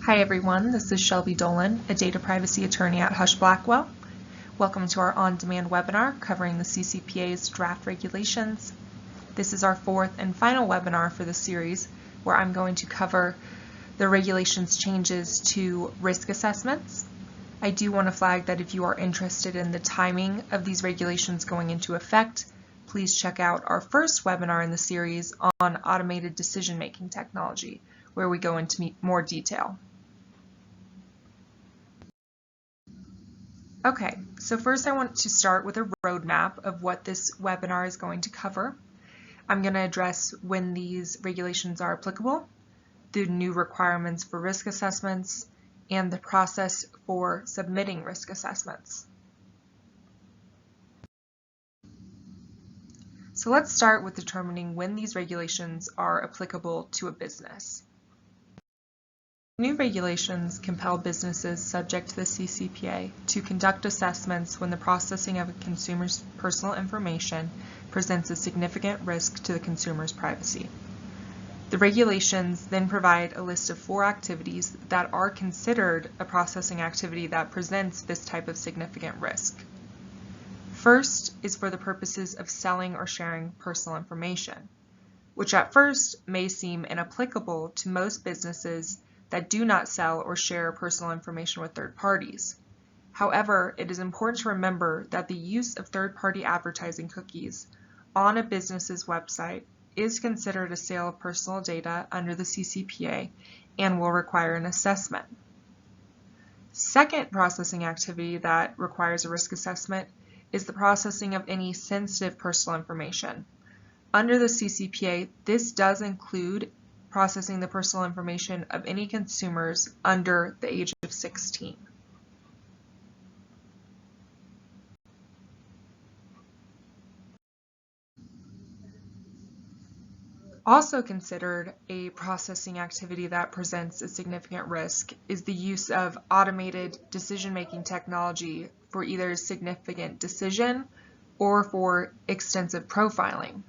Hi everyone, this is Shelby Dolen, a data privacy attorney at Husch Blackwell. Welcome to our on-demand webinar covering the CCPA's draft regulations. This is our fourth and final webinar for the series where I'm going to cover the regulations changes to risk assessments. I do want to flag that if you are interested in the timing of these regulations going into effect, please check out our first webinar in the series on automated decision-making technology, where we go into more detail. Okay, so first I want to start with a roadmap of what this webinar is going to cover. I'm going to address when these regulations are applicable, the new requirements for risk assessments, and the process for submitting risk assessments. So let's start with determining when these regulations are applicable to a business. New regulations compel businesses subject to the CCPA to conduct assessments when the processing of a consumer's personal information presents a significant risk to the consumer's privacy. The regulations then provide a list of 4 activities that are considered a processing activity that presents this type of significant risk. First is for the purposes of selling or sharing personal information, which at first may seem inapplicable to most businesses that do not sell or share personal information with third parties. However, it is important to remember that the use of third-party advertising cookies on a business's website is considered a sale of personal data under the CCPA and will require an assessment. Second processing activity that requires a risk assessment is the processing of any sensitive personal information. Under the CCPA, this does include processing the personal information of any consumers under the age of 16. Also considered a processing activity that presents a significant risk is the use of automated decision-making technology for either significant decision or for extensive profiling.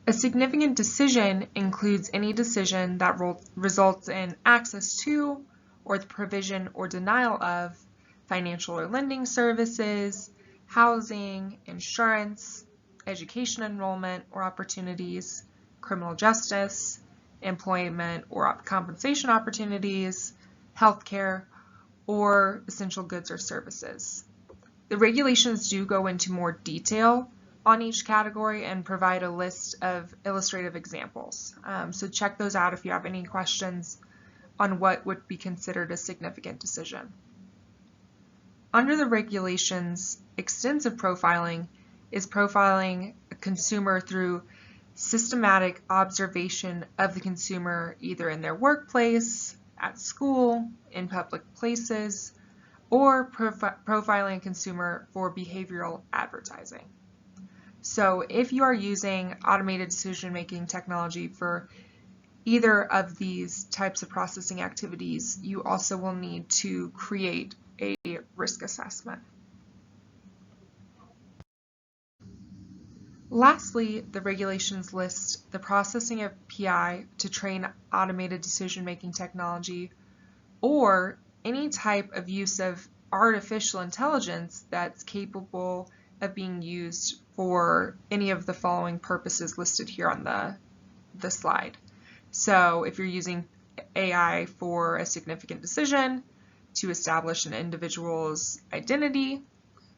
A significant decision includes any decision that results in access to or the provision or denial of financial or lending services, housing, insurance, education enrollment or opportunities, criminal justice, employment or compensation opportunities, healthcare, or essential goods or services. The regulations do go into more detail on each category and provide a list of illustrative examples. So check those out if you have any questions on what would be considered a significant decision. Under the regulations, extensive profiling is profiling a consumer through systematic observation of the consumer either in their workplace, at school, in public places, or profiling a consumer for behavioral advertising. So if you are using automated decision-making technology for either of these types of processing activities, you also will need to create a risk assessment. Lastly, the regulations list the processing of PI to train automated decision-making technology or any type of use of artificial intelligence that's capable of being used for any of the following purposes listed here on the slide. So if you're using AI for a significant decision, to establish an individual's identity,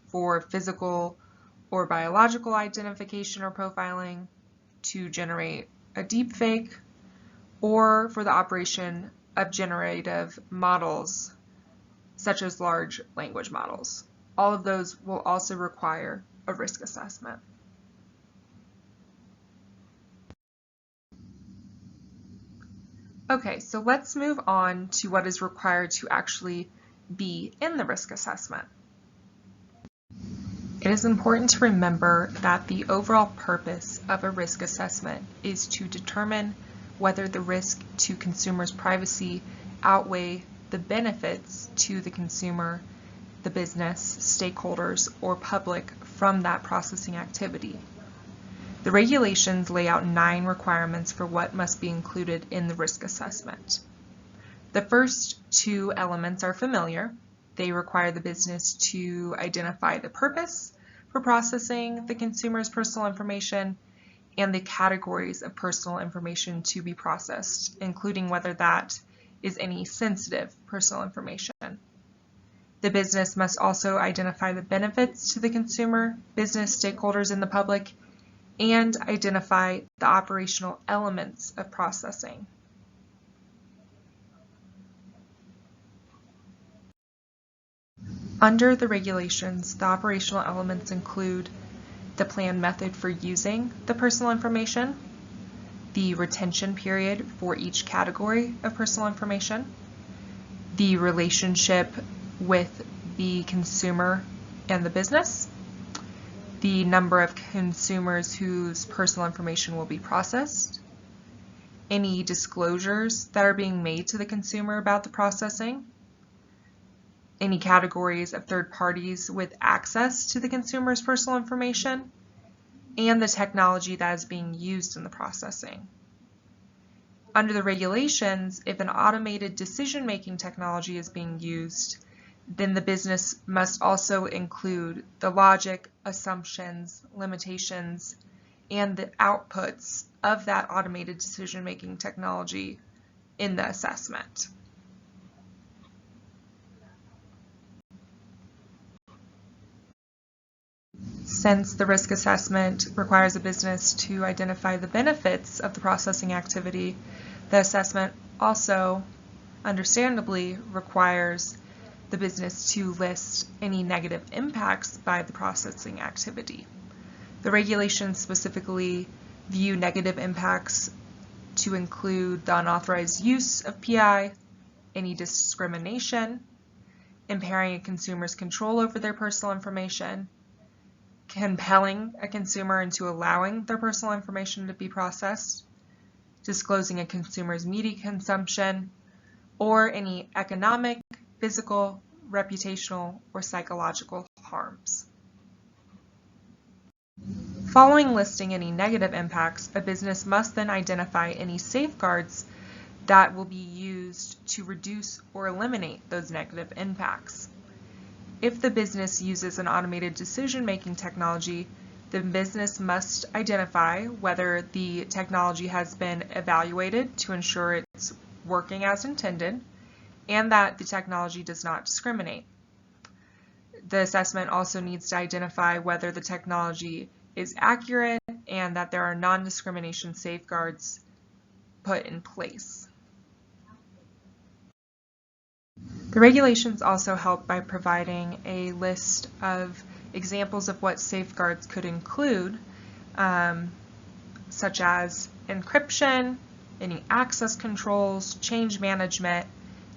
for physical or biological identification or profiling, to generate a deepfake, or for the operation of generative models such as large language models. All of those will also require a risk assessment. Okay, so let's move on to what is required to actually be in the risk assessment. It is important to remember that the overall purpose of a risk assessment is to determine whether the risk to consumers' privacy outweigh the benefits to the consumer, the business, stakeholders, or public from that processing activity. The regulations lay out 9 requirements for what must be included in the risk assessment. The first two elements are familiar. They require the business to identify the purpose for processing the consumer's personal information and the categories of personal information to be processed, including whether that is any sensitive personal information. The business must also identify the benefits to the consumer, business stakeholders, and the public, and identify the operational elements of processing. Under the regulations, the operational elements include the planned method for using the personal information, the retention period for each category of personal information, the relationship with the consumer and the business, the number of consumers whose personal information will be processed, any disclosures that are being made to the consumer about the processing, any categories of third parties with access to the consumer's personal information, and the technology that is being used in the processing. Under the regulations, if an automated decision-making technology is being used, then the business must also include the logic, assumptions, limitations, and the outputs of that automated decision-making technology in the assessment. Since the risk assessment requires a business to identify the benefits of the processing activity, the assessment also, understandably, requires the business to list any negative impacts by the processing activity. The regulations specifically view negative impacts to include the unauthorized use of PI, any discrimination, impairing a consumer's control over their personal information, compelling a consumer into allowing their personal information to be processed, disclosing a consumer's media consumption, or any economic, physical, reputational, or psychological harms. Following listing any negative impacts, a business must then identify any safeguards that will be used to reduce or eliminate those negative impacts. If the business uses an automated decision-making technology, the business must identify whether the technology has been evaluated to ensure it's working as intended and that the technology does not discriminate. The assessment also needs to identify whether the technology is accurate and that there are non-discrimination safeguards put in place. The regulations also help by providing a list of examples of what safeguards could include, such as encryption, any access controls, change management,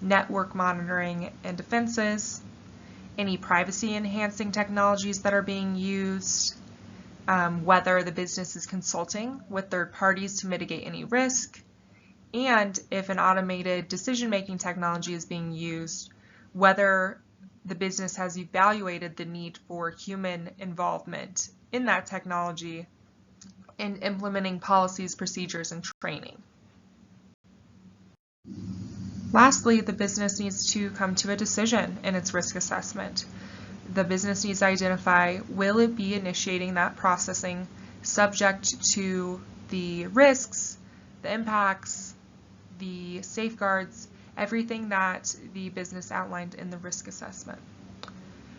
network monitoring and defenses, any privacy-enhancing technologies that are being used, whether the business is consulting with third parties to mitigate any risk, and if an automated decision-making technology is being used, whether the business has evaluated the need for human involvement in that technology in implementing policies, procedures, and training. Lastly, the business needs to come to a decision in its risk assessment. The business needs to identify, will it be initiating that processing subject to the risks, the impacts, the safeguards, everything that the business outlined in the risk assessment.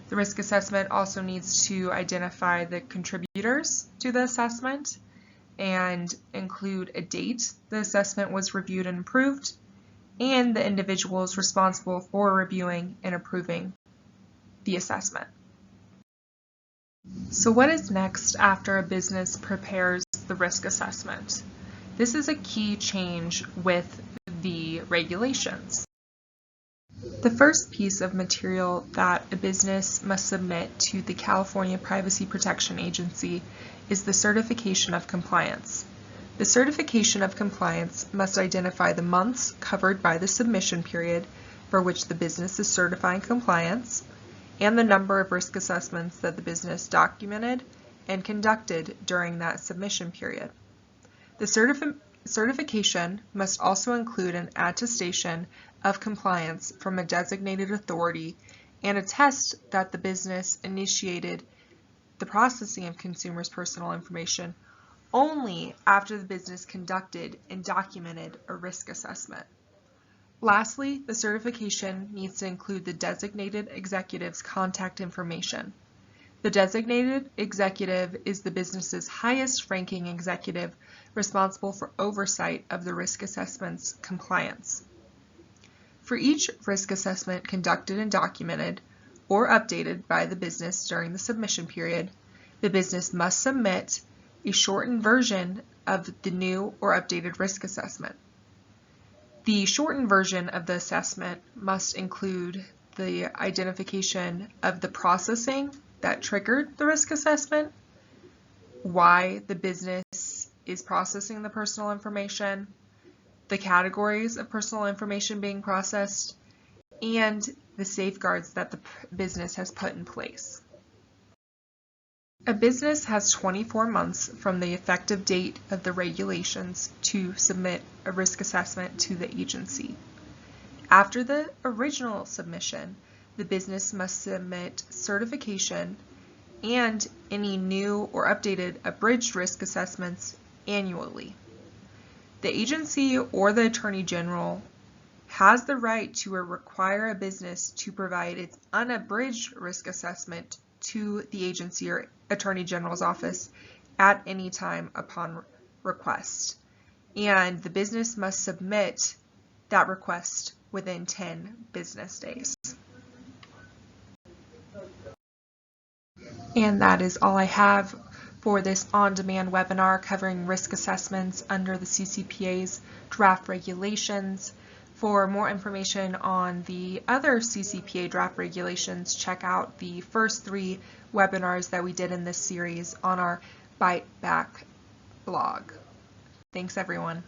The risk assessment also needs to identify the contributors to the assessment and include a date the assessment was reviewed and approved, and the individuals responsible for reviewing and approving the assessment. So what is next after a business prepares the risk assessment? This is a key change with the regulations. The first piece of material that a business must submit to the California Privacy Protection Agency is the certification of compliance. The certification of compliance must identify the months covered by the submission period for which the business is certifying compliance and the number of risk assessments that the business documented and conducted during that submission period. The certification must also include an attestation of compliance from a designated authority and attest that the business initiated the processing of consumers' personal information only after the business conducted and documented a risk assessment. Lastly, the certification needs to include the designated executive's contact information. The designated executive is the business's highest ranking executive responsible for oversight of the risk assessment's compliance. For each risk assessment conducted and documented or updated by the business during the submission period, the business must submit a shortened version of the new or updated risk assessment. The shortened version of the assessment must include the identification of the processing that triggered the risk assessment, why the business is processing the personal information, the categories of personal information being processed, and the safeguards that the business has put in place. A business has 24 months from the effective date of the regulations to submit a risk assessment to the agency. After the original submission, the business must submit certification and any new or updated abridged risk assessments annually. The agency or the Attorney General has the right to require a business to provide its unabridged risk assessment to the agency or Attorney General's office at any time upon request. And the business must submit that request within 10 business days. And that is all I have for this on-demand webinar covering risk assessments under the CCPA's draft regulations. For more information on the other CCPA draft regulations, check out the first 3 webinars that we did in this series on our Bite Back blog. Thanks, everyone.